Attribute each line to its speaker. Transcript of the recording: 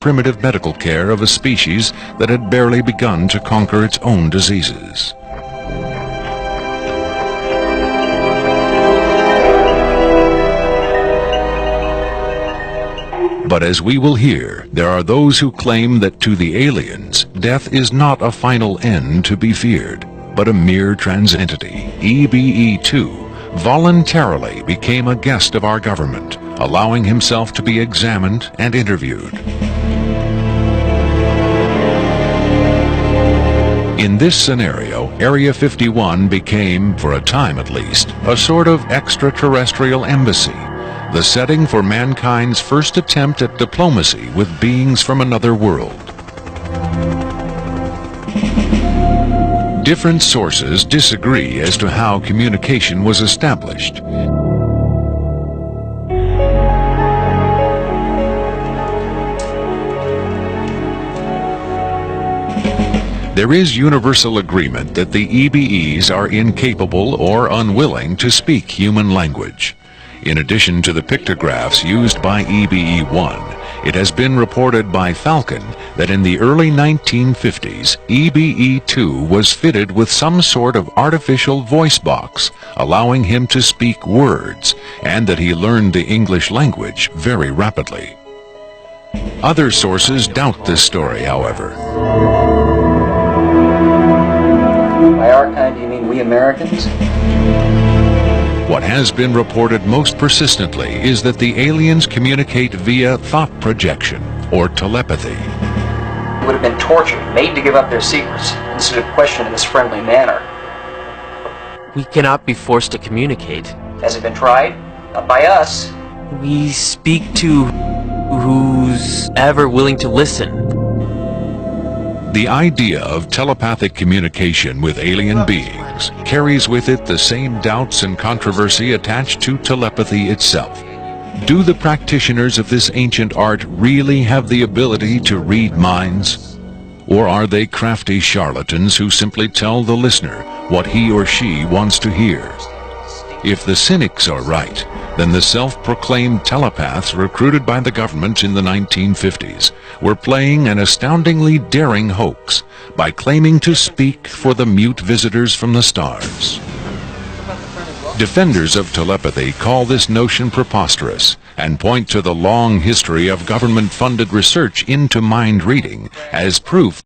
Speaker 1: primitive medical care of a species that had barely begun to conquer its own diseases. But as we will hear, there are those who claim that to the aliens, death is not a final end to be feared, but a mere transentity. EBE-2 voluntarily became a guest of our government, allowing himself to be examined and interviewed. In this scenario, Area 51 became, for a time at least, a sort of extraterrestrial embassy, the setting for mankind's first attempt at diplomacy with beings from another world. Different sources disagree as to how communication was established. There is universal agreement that the EBEs are incapable or unwilling to speak human language. In addition to the pictographs used by EBE-1, it has been reported by Falcon that in the early 1950s, EBE-2 was fitted with some sort of artificial voice box, allowing him to speak words, and that he learned the English language very rapidly. Other sources doubt this story, however.
Speaker 2: By our kind, do you mean we Americans?
Speaker 1: What has been reported most persistently is that the aliens communicate via thought projection, or telepathy.
Speaker 2: They would have been tortured, made to give up their secrets, instead of questioned in this friendly manner.
Speaker 3: We cannot be forced to communicate.
Speaker 2: Has it been tried? Not by us.
Speaker 3: We speak to who's ever willing to listen.
Speaker 1: The idea of telepathic communication with alien beings carries with it the same doubts and controversy attached to telepathy itself. Do the practitioners of this ancient art really have the ability to read minds? Or are they crafty charlatans who simply tell the listener what he or she wants to hear? If the cynics are right, then the self-proclaimed telepaths recruited by the government in the 1950s were playing an astoundingly daring hoax by claiming to speak for the mute visitors from the stars. Defenders of telepathy call this notion preposterous and point to the long history of government-funded research into mind reading as proof